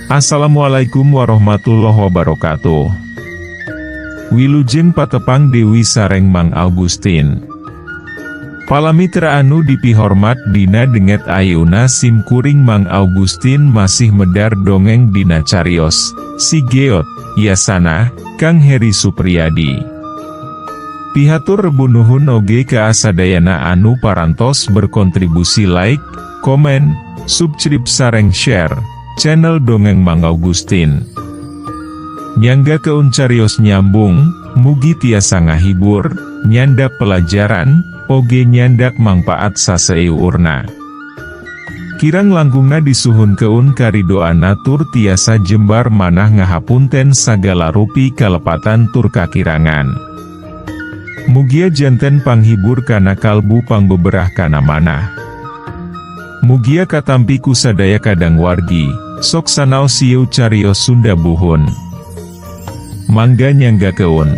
Assalamualaikum warahmatullahi wabarakatuh. Wilujeng patepang Dewi sareng Mang Augustin. Palamitra anu dipihormat dina denget ayeuna simkuring Mang Augustin masih medar dongeng dina carios Si Geot, Yasana, Kang Heri Supriyadi. Pihatur rebunuhun oge ka asadayana anu parantos berkontribusi like, komen, subscribe sareng share channel dongeng Mang Augustin. Nyangga keun carios nyambung, mugi tiasa ngahibur, nyandak pelajaran, oge nyandak mangpaat saseurna. Kirang langgungna disuhun keun karidoan atur tiasa jembar manah ngahapunten sagala rupi kalepatan tur kakirangan. Mugia janten panghibur kana kalbu pangbeberah kana manah. Mugia katampi ku sadaya kadang wargi, sok sanau siu carios Sunda buhun. Mangga nyangga keun.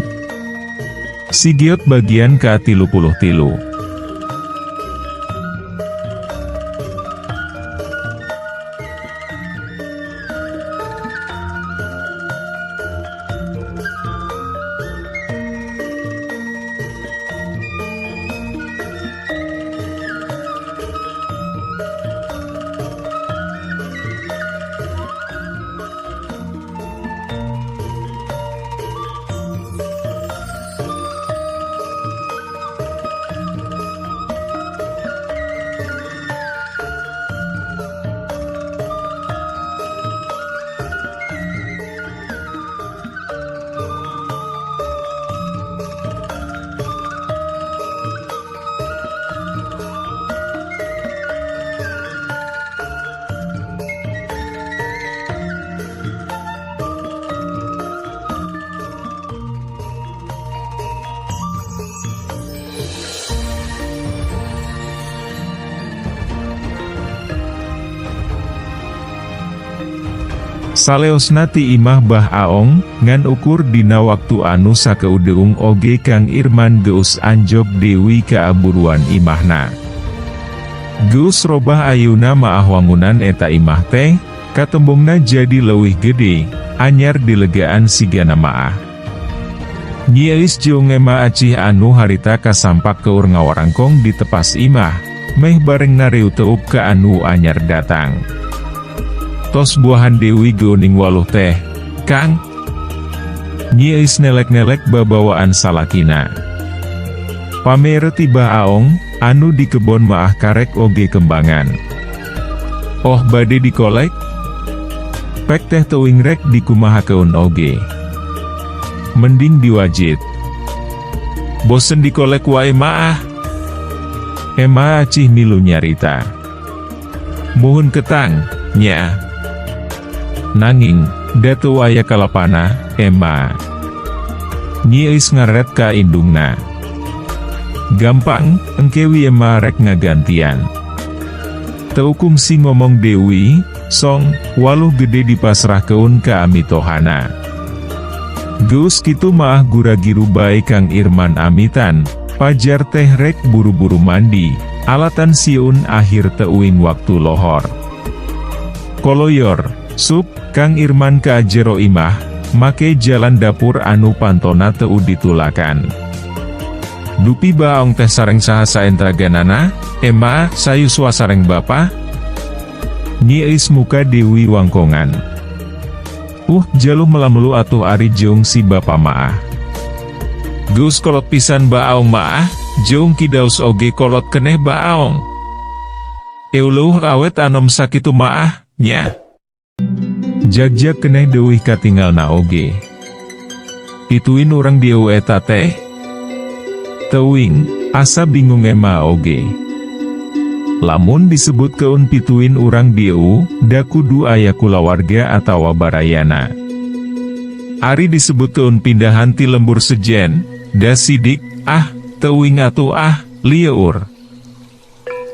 Si Geot bagian ke-33. Saleosna ti imah Bah Aong, ngan ukur dina waktu anu sakeudeung oge Kang Irman geus anjog Dewi kaaburuan imahna. Geus robah ayuna maah wangunan eta imah teh, katembungna jadi leuwih gede, anyar dilegaan sigana maah. Nyi Eis jeung Ema Acih anu harita kasampak keur ngawarangkong di tepas imah, meh bareng nareu teup ka anu anyar datang. Tos buahan Dewi geuning waluh teh, Kang. Nyi Eis nelek-nelek babawaan salakina. Pamere tiba Aong, anu di kebon maah karek oge kembangan. Oh bade dikolek? Pek teh teuing rek dikumahakeun oge. Mending diwajit. Bosen dikolek wae maah. Ema Acih milu nyarita. Muhun ketang, nya. Nanging, datu aya kalapana, Ema. Nyi Eis ngaret ka indungna. Gampang, engkewi Ema rek ngagantian. Teukum si ngomong Dewi, song, waluh gede dipasrahkeun ka amitohana. Geus kitu maah guragiru bae Kang Irman amitan, pajar teh rek buru-buru mandi, alatan siun akhir teuing waktu lohor. Koloyor, sup, Kang Irman ka jero imah, make jalan dapur anu pantona teu ditulakan. Dupi baong teh sareng saha saentraganana, Ema, sayuswa sareng bapa? Nyi Eis muka Dewi wangkongan. Jaluh melamelu atuh ari jeung si bapa maah. Geus kolot pisan baong maah, jeung kidaus oge kolot keneh baong. Euluh awet anom sakitu maah, nya. Jag-jag keneh deuwih katinggalna oge. Pituin urang dieu eta teh. Teuing, asa bingung Ema oge. Lamun disebut keun pituin urang dieu, da kudu aya kulawarga atawa barayana. Ari disebut keun pindahan ti lembur sejen, da sidik, teuing atuh lieur.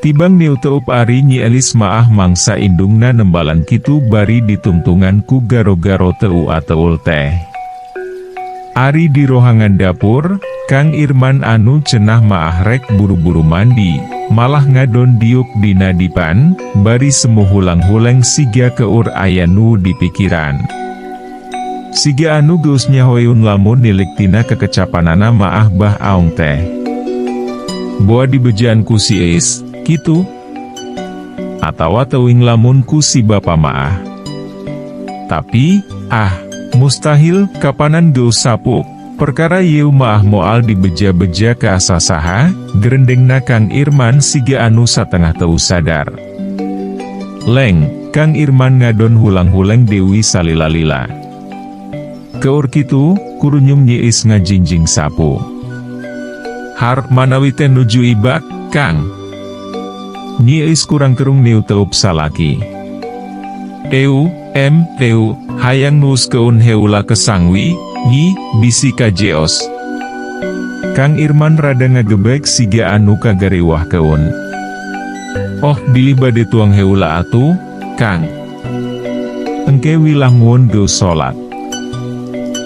Tibang niu teup ari Nyi Elis maah mangsa indungna nembalan kitu bari ditungtungan ku garo-garo teu ateul teh. Ari di rohangan dapur, Kang Irman anu cenah maah rek buru-buru mandi, malah ngadon diuk dina dipan, bari semu hulang-huleng siga keur aya nu di pikiran. Siga anu geus nyahoyun lamun nilik tina kekecapanana maah Bah Aong teh. Boa dibejaan ku si Eis, kitu? Atawa teuing lamun ku si bapa maah. Tapi, mustahil, kapanan geus sapuk, perkara yeu maah moal dibeja-beja ka asa saha, gerendengna Kang Irman siga anu satengah teu sadar. Leng, Kang Irman ngadon hulang-huleng deui salila-lila. Keur kitu, kurunyum Nyi Eis ngajinjing sapu. Harep manawi teh nuju ibak, Kang. Nyi Eis kurang kerung niu teup salaki. Teu, hayang nuus keun heula kesangwi, Nyi, bisi ka jeos. Kang Irman rada ngagebek siga anu kagarewah keun. Oh, bilih bade tuang heula atuh, Kang. Engke wilah muun geus salat.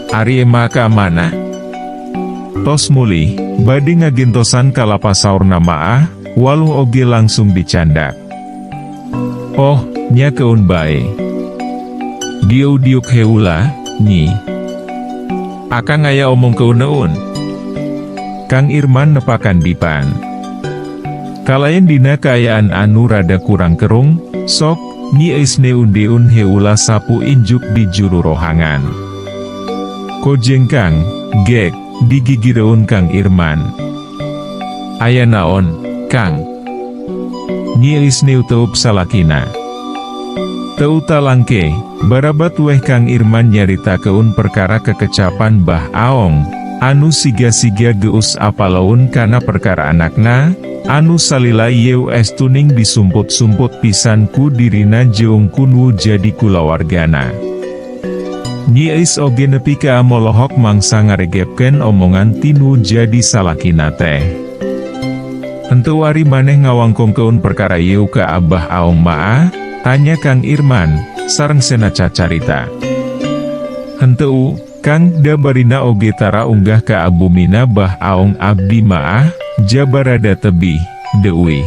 Ari emah ka mana? Tos mulih, bade ngagentosan kalapa saurna maah, waluh oge langsung dicandak. Oh, nya keun bae. Diuk heula, Nyi. Akang aya omong keun neun. Kang Irman nepakan dipan. Kalayan dina kaayaan anu rada kurang kerung, sok, Nyi Eis neun-deun heula sapu injuk di juru rohangan. Kojeng Kang, gek, digigireun Kang Irman. Aya naon, Kang? Nyi Eis neu teup salakina. Teu talangke, barabat weh Kang Irman nyarita keun perkara kekecapan Bah Aong, anu siga-siga geus apalaun kana perkara anakna, anu salila yeu estuning disumput-sumput pisan ku dirina jeung kunu jadi kulawargana. Nyi Eis oge nepi ka molohok mangsa ngaregepkeun omongan tinu jadi salakina teh. Henteu wari maneh ngawangkong keun perkara yeu ka Abah Aong maah, tanya Kang Irman, sareng sena cacarita. Henteu, Kang, da barina oge tara unggah ka abumina Bah Aong abdi maah, jabarada tebih, deuih.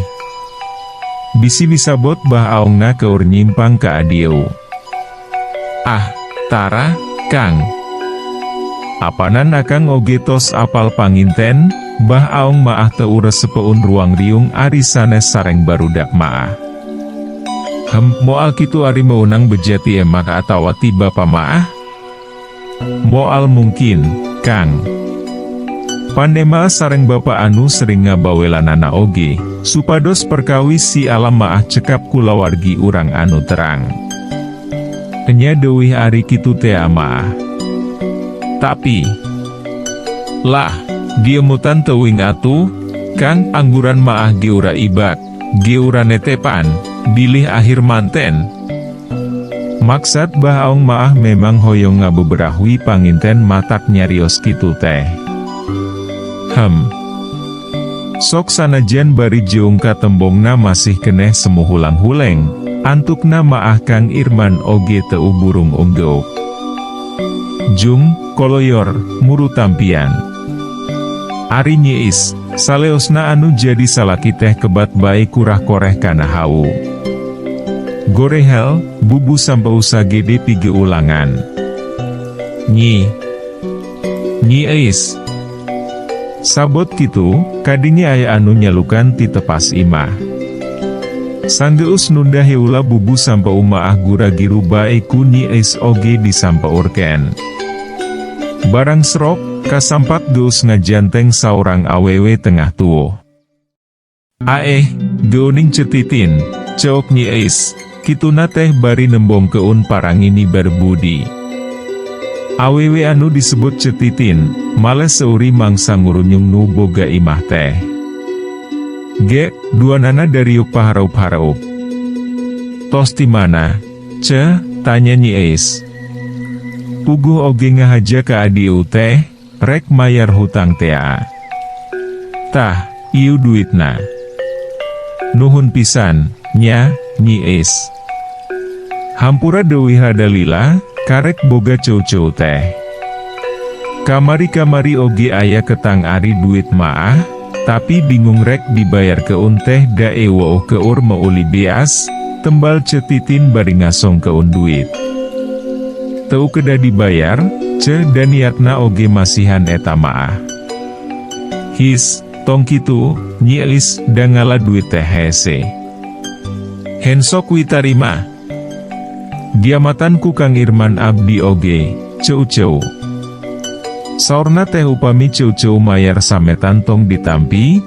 Bisi disabot Bah Aongna keur nyimpang ka adieu. Tara, Kang. Apanan akang oge tos apal panginten, Bah Aong maah teu resepeun ruang riung ari sanes sareng barudak maah. Moal kitu ari meunang bejati emak atawa ti bapa maah? Moal mungkin, Kang. Pandema sareng bapa anu sering ngabawelanana oge, supados perkawis si alam maah cekap kulawargi urang anu terang. Enya deuih ari kitu teh amaah. Tapi, lah, dieu mutan teuing atuh, Kang, angguran maah geura ibak, geura netepan, bilih akhir manten. Maksad Bah Aong maah memang hoyong ngabeberahwi panginten matak nyarios kitu teh. Sok sanajan bari jeung ka tembongna masih keneh semu hulang-huleng, antukna maah Kang Irman oge teu burung unggeuk. Jung, koloyor, muru tampian. Ari Nyi Eis, saleosna anu jadi salaki teh kebat bae kurah koreh kana hau. Gorehel, bubu sampau sagede pige ulangan. Nyi Eis. Sabot kitu, kadini aya anu nyalukan ti tepas imah. Sanggeus nunda heula bubu sampau maah gura giru bae ku Nyi Eis oge disampaurken. Barang srok, kasampat geus ngajanteng saurang awewe tengah tuo. Geuning cetitin, ceok Nyi Eis, kituna teh bari nembong keun parangini berbudi. Awewe anu disebut cetitin, males seuri mangsa ngurunyung nu boga imah teh. Duanana dari yuk paharaup-haraup. Tos ti mana? Tanya Nyi Eis. Puguh oge ngahaja ka adiu teh, rek mayar hutang tea. Tah, ieu duitna. Nuhun pisan, nya, Nyi Eis. Hampura deuih hadalila, karek boga ceu-ceu teh. Kamari-kamari oge aya ketang ari duit maah, tapi bingung rek dibayar keun teh dae weuh keur meuli beas, tembal cetitin bari ngasong keun duit. Teu kedah dibayar, dan niatna oge masihan eta maah. His, tong kitu, Nyi Elis da ngala duit teh hese. Hensok witarima. Diamatan ku Kang Irman abdi oge, ceu-ceu. Saurna teh upami ceu-ceu mayar sametan tong ditampi.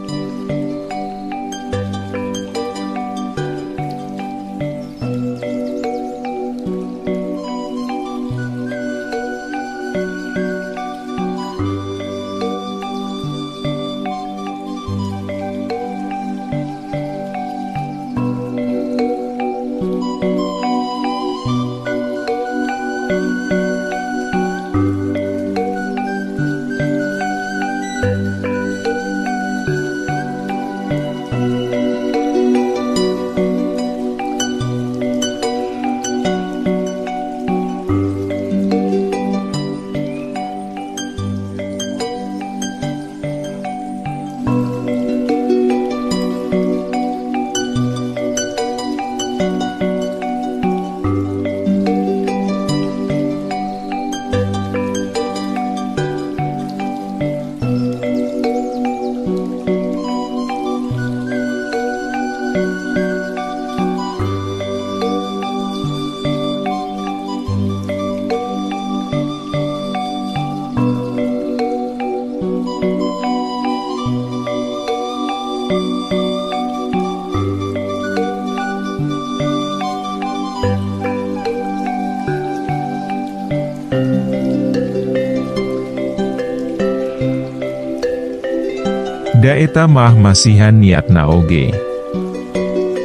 Da eta mah masihan niatna oge.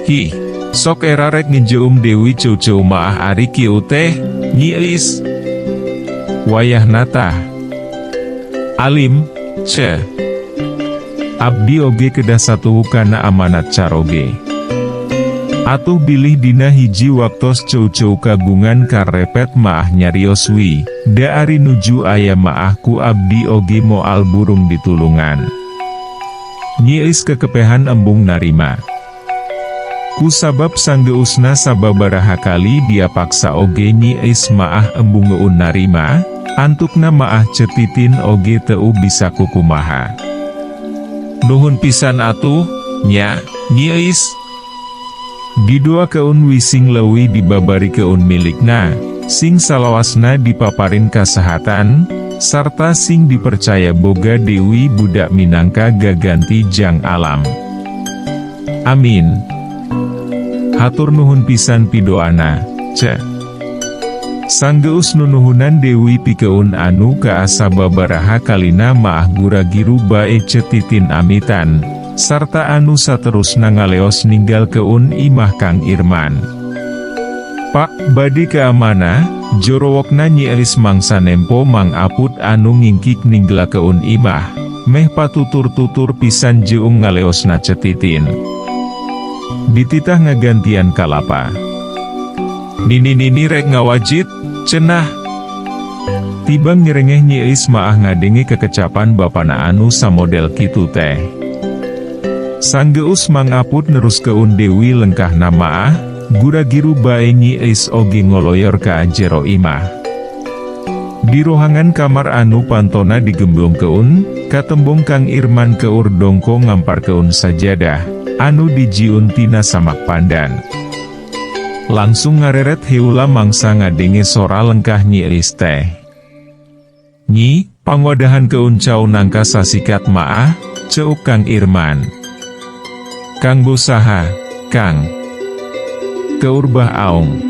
Hi, sok era rek ngejeum Dewi ceu-ceu maah ari kieu teh, Nyi Elis. Wayahna tah alim, ce. Abdi oge kedah satuhu kana amanat caroge. Atuh bilih dina hiji waktos ceu-ceu kagungan karepet maah nyarios wi, da ari nuju aya maah ku abdi oge moal burung ditulungan. Nyi Elis kekepehan embung narima. Ku sabab sanggeusna sababaraha kali dia paksa oge Nyi Elis maah embung ngeun narima, antukna maah cetitin oge teu bisa kukumaha. Nuhun pisan atuh, nya, Nyi Elis. Didua keun wising lewi dibabari keun milikna, sing salawasna dipaparin kasehatan, sarta sing dipercaya boga Dewi budak minangka gaganti jang alam. Amin. Hatur nuhun pisan pidoana, ce. Sanggeus nunuhunan Dewi pikeun anu kaasa babaraha kalina maah guragiru bae cetitin amitan, sarta anu saterusna ngaleos ninggal keun imah Kang Irman. Pak, badi keamana, jorowokna Nyi Elis mangsa nempo Mang Aput anu ngingkik ninggla keun imah, meh patutur-tutur pisan jeung ngaleosna cetitin. Dititah ngagantian kalapa. Nini rek ngawajit, cenah. Tibang nyerengeh Nyi Elis maah ngadenge kekecapan bapana anu samodel kitu teh. Sanggeus Mang Aput nerus keun Dewi lengkah namaah, guragiru bae Nyi Elis oge ngoloyor ka jero imah. Di rohangan kamar anu pantona digemblong keun, katembong Kang Irman keur dongko ngampar keun sajadah, anu dijiun tina samak pandan. Langsung ngareret heula mangsa ngadenge sora lengkah Nyi Elis teh. Nyi, pangwadahan keun cau nangka sasikat maah, ceuk Kang Irman. Kang bosaha, Kang. Keur bah aong.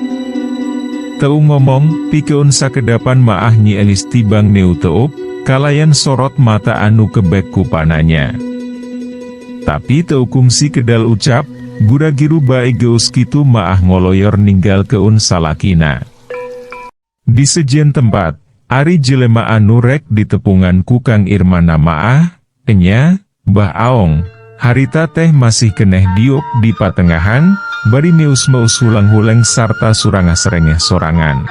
Teu ngomong, pikeun sakedapan maah Nyi Elis tibang neu teup, kalayan sorot mata anu kebek ku pananya. Tapi teu kungsi kedal ucap, guragiru bae geus kitu maah ngoloyor ninggal keun salakina. Di sejen tempat, ari jelema anu rek ditepungan ku Kang Irman maah, enya, Bah Aong, harita teh masih keneh diuk di patengahan, bari meus-meus hulang-huleng sarta surangah serengeh sorangan.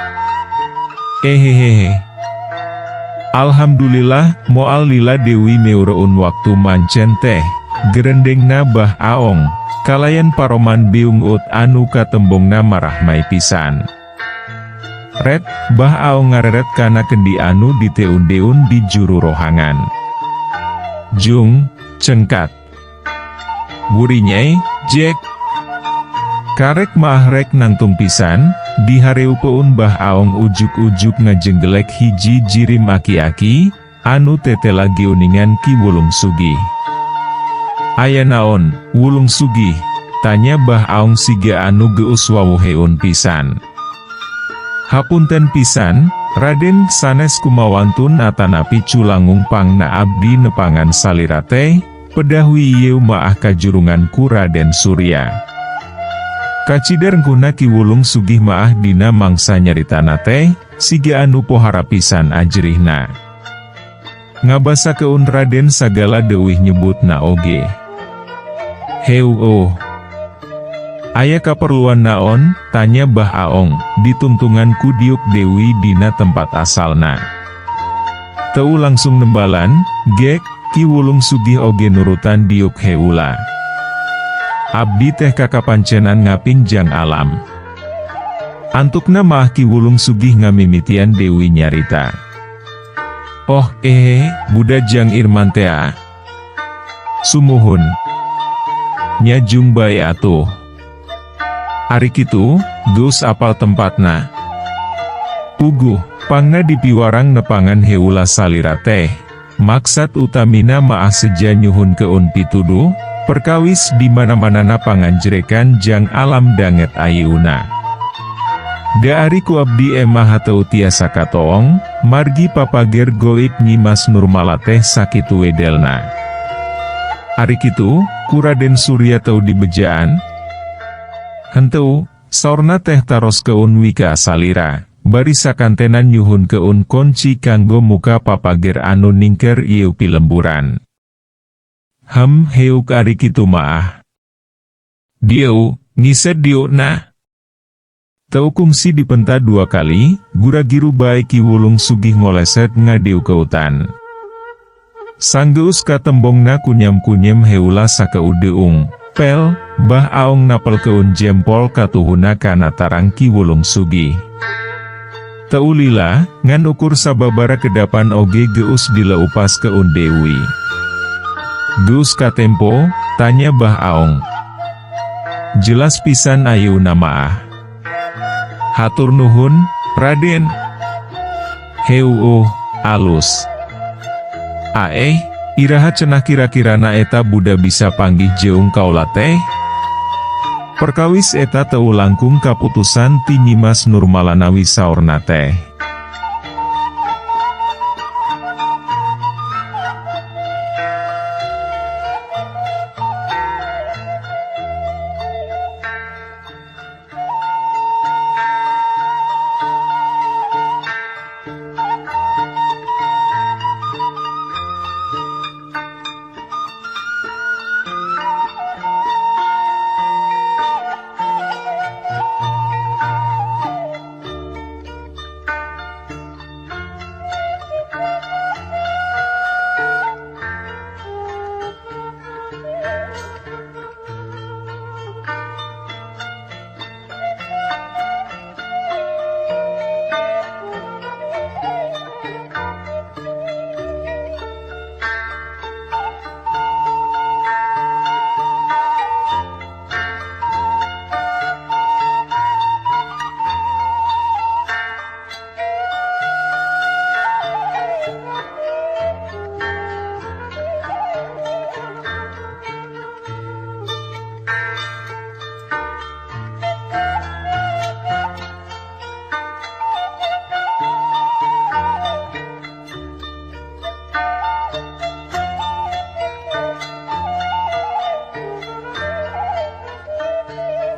Ehehehe. Alhamdulillah, moal lila Dewi meureun waktu mancen teh, gerendengna Bah Aong, kalayan paroman biungut anu katembongna marah mai pisan. Red, Bah Aong ngareret kana kendi anu diteun-deun di juru rohangan. Jung, cengkat. Burinyai, Jack. Karek maah rek nangtung pisan, dihareupeun Bah Aong ujuk-ujuk ngajenggelek hiji jirim aki-aki, anu tete lagi uningan Ki Wulung Sugih. Aya naon, Wulung Sugih? Tanya Bah Aong siga anu geus wawuheun pisan. Hapunten pisan, Raden sanes kumawantun atanapi culangung pangna abdi nepangan salira teh, pedahwi ieu maah kajurungan ku Raden Surya. Kacider ngkuna Ki Wulung Sugih maah dina mangsa nyaritana teh, siga anu pohara pisan ajrihna. Ngabasakeun Raden sagala deuwih nyebutna oge. Heu oh. Aya kaperluan naon? Tanya Bah Aong, ditungtungan ku Diuk Dewi dina tempat asalna. Teu langsung nembalan, gek, Ki Wulung Sugih oge nurutan Diuk heula. Abdi teh kakapancenan ngapinjang alam. Antukna maah Ki Wulung Sugih ngamimitian Dewi nyarita. Oh budajang Irman tea. Sumuhun. Nyajung bae atuh. Ari kitu, geus apal tempatna. Puguh, pangna dipiwarang nepangan heula salira teh. Maksad utamina maah seja nyuhun keun pituduh, perkawis di mana-manana panganjrekan jang alam danget ayeuna. Da ari ku abdi emah hateu tiasa katoong, margi papager goib Nyimas Nurmala teh sakitu wedelna. Ari kitu, ku Raden Surya teu dibejaan. Henteu, saurna teh taros keun wika salira, bari sakantenan nyuhun keun kunci kanggo muka papager anu ningker ieu pilemburan. Heuk ari kitu maah. Dieu, ngised dieu na. Teu kungsi dipenta 2 kali, gura-giru bae Ki Wulung Sugih ngoleset ngadieu keutan. Sanggeus katembongna kunyam-kunyem heula sakeudeung. Pel, Bah Aong napel keun jempol katuhuna kana tarang Ki Wulung Sugih. Teu lila, ngan ukur sababara kedapan oge geus dileupas keun Dewi. Geus katempo? Tanya Bah Aong. Jelas pisan ayeuna maah. Hatur nuhun, Raden. Heu alus. Iraha cenah kira-kirana eta buda bisa panggih jeung kaula teh? Perkawis eta teu langkung kaputusan ti Nyimas Nurmala nawi saorna teh.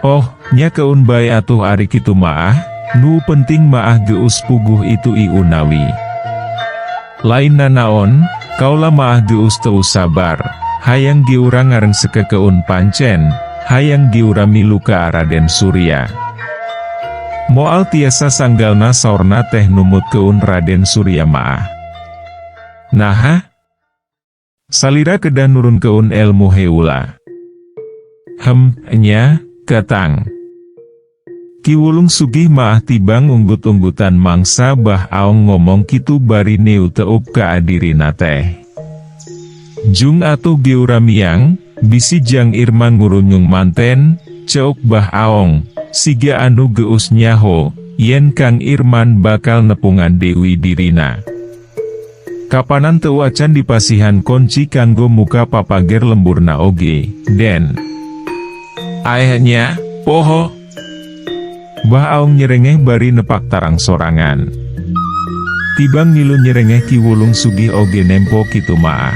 Oh, nya keun bae atuh ari kitu maah, nu penting maah geus puguh itu iunawi. Lainna naon, kaula maah geus teu sabar, hayang giurang ngareng seke keun pancen, hayang giura milu ka Raden Surya. Moal tiasa sanggalna saorna teh numut keun Raden Surya maah. Naha? Salira kedah nurun keun ilmu heula. Nya, katang. Ki Wulung Sugih maah tibang unggut-unggutan mangsa Bah Aong ngomong kitu bari neu teup ka adirina teh. Jung atuh geuramiang, bisi Jang Irman ngurunyung manten, ceuk Bah Aong, siga anu geus nyaho, yen Kang Irman bakal nepungan Dewi dirina. Kapanan teu acan dipasihan kunci kanggo muka papager lemburna oge, den. Ayahnya, poho. Bah Aong nyerengeh bari nepak tarang sorangan. Tibang ngilu nyerengeh Ki Wulung Sugih oge nempo kitu maah.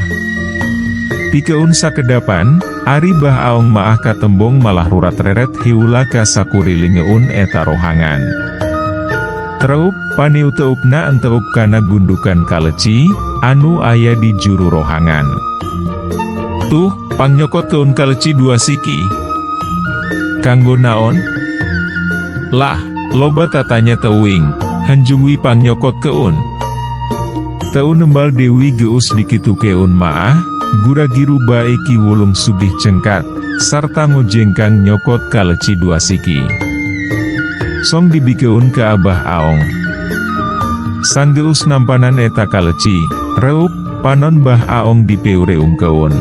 Pikeun sakedapan, ari Bah Aong maah katembong malah rurat reret heula ka sakurilingeun eta rohangan. Treup paniu teupna enteup kana gundukan kaleci, anu aya di juru rohangan. Tuh, pangnyokot keun kaleci 2 siki. Kanggo naon? Lah, loba tatanya teuing, hanjungwi pangnyokot keun. Teu nembal Dewi geus dikitu keun maah, gura-giru bae Ki Wulung Sugih cengkat, sarta ngojengkang nyokot kaleci 2 siki. Song dibikeun ke Abah Aong. Sang geus nampanan eta kaleci, reup, panon Bah Aong dipeureung keun.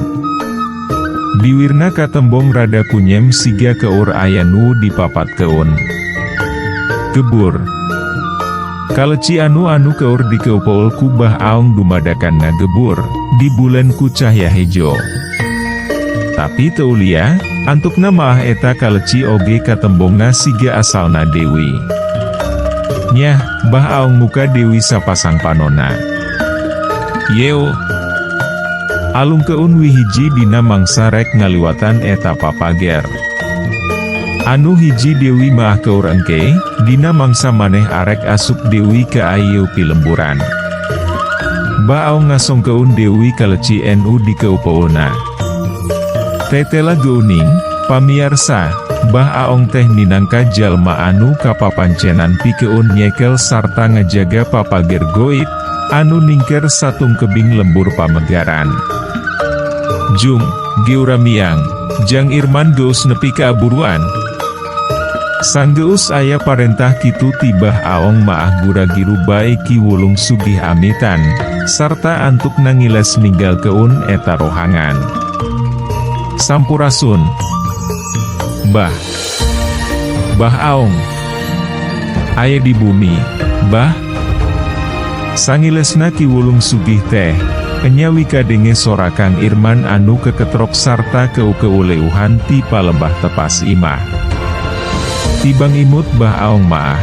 Diwirna katembong rada kunyem siga keur aya nu dipapat keun. Gebur. Kaleci anu keur dikeupeul ku Bah Aong dumadakanna gebur, di bulan ku cahya hejo. Tapi teu lia, antukna maah eta kaleci oge katembongna siga asalna Dewi. Nyah, Bah Aong muka Dewi sapasang panona. Yeo. Alung keun wihiji dina mangsa rek ngaliwatan eta papager. Anu hiji Dewi maah keur engke, dina mangsa maneh arek asup Dewi ke ayeuna pilemburan. Bah Aong ngasongkeun Dewi kaleci nu dikeupeulna. Tetela geuning, pamiarsa, Bah Aong teh minangka jalma anu kapapancenan pikeun nyekel sarta ngajaga papager goib, anu ningker satung kebing lembur pamegaran. Jung, geuramiang, Jang Irman geus nepi ka aburuan. Sanggeus aya parentah kitu tibah Aong maah gura-giru bae Ki Wulung Sugih amitan, sarta antuk nangiles ninggal keun eta rohangan. Sampurasun. Bah Aong aya di bumi, Bah. Sangilesna Ki Wulung Sugih teh, enyawi kadenge sora Kang Irman anu keketrok sarta keu-keuleuhan ti palembah tepas imah. Tibang imut Bah Aong maah.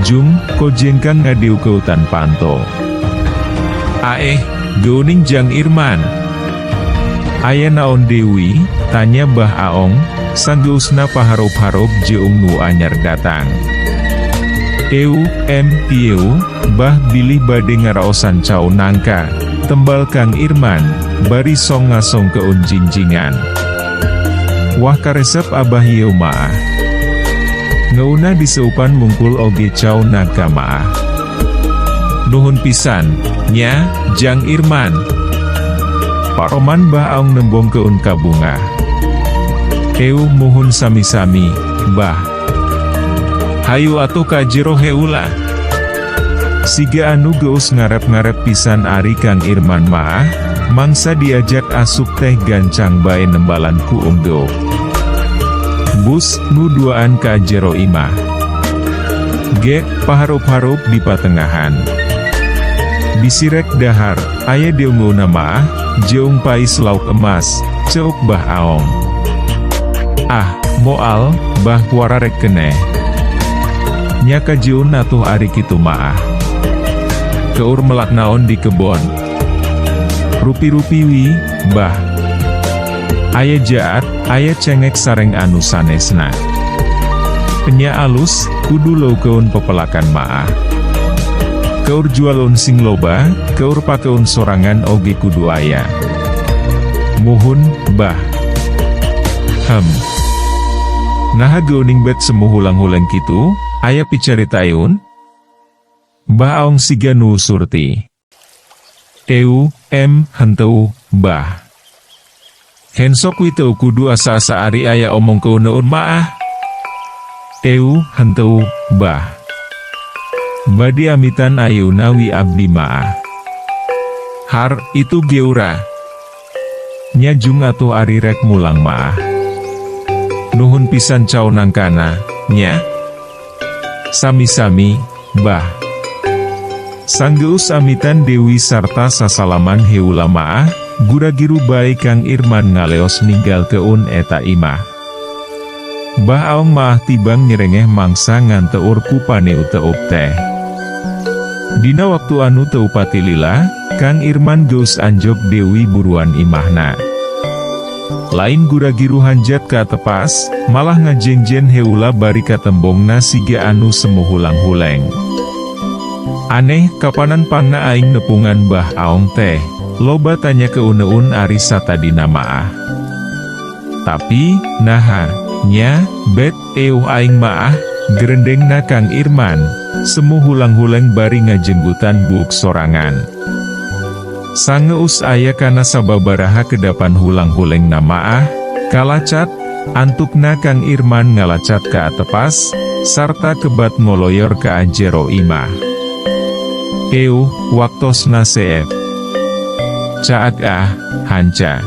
Jung, kojengkang ngadiu keutan panto. Geuning Jang Irman. Aya naon Dewi, tanya Bah Aong, sanggeusna paharop-harop jeung nu anyar datang. Pieu, Bah bilih bade ngaraosan cau nangka, tembal Kang Irman, bari song ngasong keun jinjingan. Wah karesep Abah yeu maah. Ngeuna diseupan mungkul oge cau nangka maah. Nuhun pisan, nya, Jang Irman. Paroman Bah Aong nembong keun kabunga. Muhun sami-sami, Bah. Hayu atuh ka jero heula. Siga anu geus ngarep-ngarep pisan ari Kang Irman maah, mangsa diajak asup teh gancang bae nembalan ku umdo. Bus, nu duaan ka jero imah. Paharup-harup di patengahan. Bisirek dahar, aya deungeuna maah, jeung pais lauk emas, ceuk Bah Aong. Moal, Bah kuararek keneh. Nya kajeun atuh ari kitu maah. Keur melak naon di kebon. Rupi-rupi wi, Bah. Aya jaat, aya cengek sareng anu sanesna. Penya alus, kudu leukeun pepelakan maah. Keur jualun sing loba, keur pakeun sorangan oge kudu aya. Muhun, Bah. Naha geuning bet semu hulang-hulang kitu, aya picaritaeun? Bah Aong siga nu surti. henteu, bah. Hensok witeu kudu asa-asa ari aya omong keuneun maah. Henteu, bah. Badi amitan ayeuna wi abdi maah. Har, itu geura. Nyajung atuh ari rek mulang maah. Nuhun pisan caunangkana, nya. Sami-sami, bah. Sanggeus amitan Dewi sarta sasalaman heula maah, gura-giru bae Kang Irman ngaleos ninggal keun eta imah. Bah Aong maah tibang nyerengeh mangsa nganteur ku paneu teup teh. Dina waktu anu teu pati lila, Kang Irman geus anjog Dewi buruan imahna. Lain gura-giru hanjat ka tepas, malah ngajengjen heula bari katembongna siga anu semuhulang-huleng. Aneh, kapanan pangna aing nepungan Bah Aong teh, loba tanya keuneun ari satadina maah. Tapi, naha, nya, bet, aing maah, gerendengna Kang Irman, semuhulang-huleng bari ngajenggutan buuk sorangan. Sangeus aya kana sababaraha kedapan hulang-huleng na maah, kalacat, antukna Kang Irman ngalacat ka atepas, sarta kebat ngoloyor ka jero imah. Waktosna seep. Caag hanca.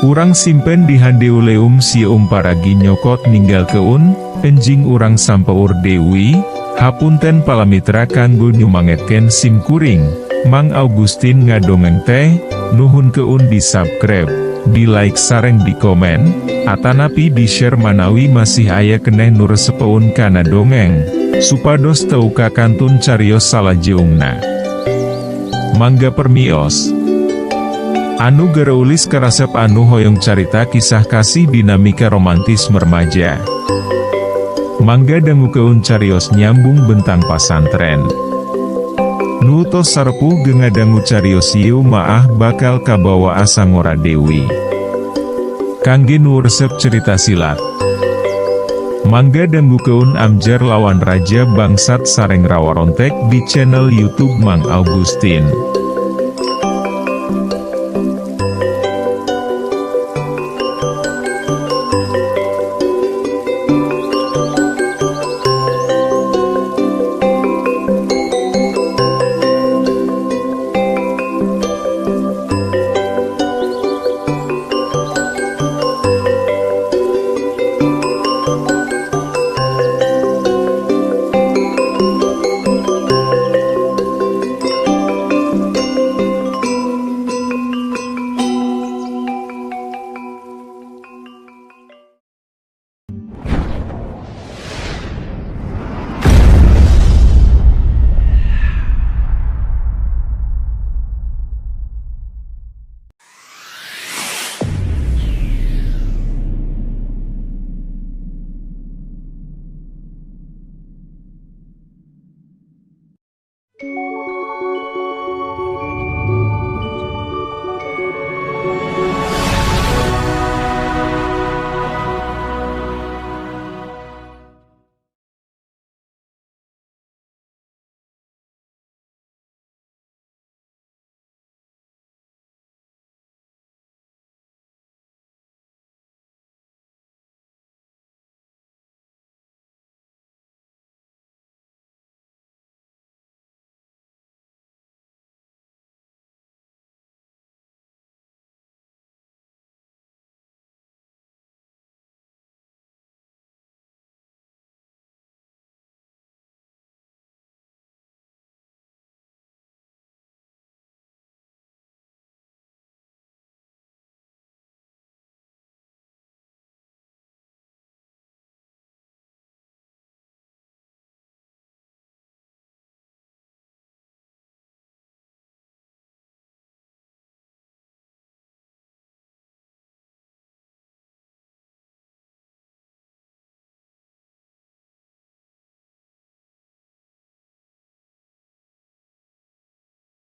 Urang simpen di handeuleum sium paragi nyokot ninggal keun, enjing urang sampeur Dewi, hapunten palamitra kanggo nyumangetken sim kuring, Mang Augustin ngadongeng teh, nuhun keun di subscribe, di like sareng di komen, atanapi di share manawi masih aya keneh nur sepeun kana dongeng, supados teu kakantun carios salajeungna. Mangga permios. Anu gereulis karasep anu hoyong carita kisah kasih dinamika romantis remaja. Mangga dangu keun carios nyambung bentang pasantren. Nutos sarpu gengadangu carios yiu maah bakal kabawa asa ngora Dewi. Kangge nu resep cerita silat. Mangga dangu keun amjar lawan Raja Bangsat sareng rawarontek di channel YouTube Mang Augustin.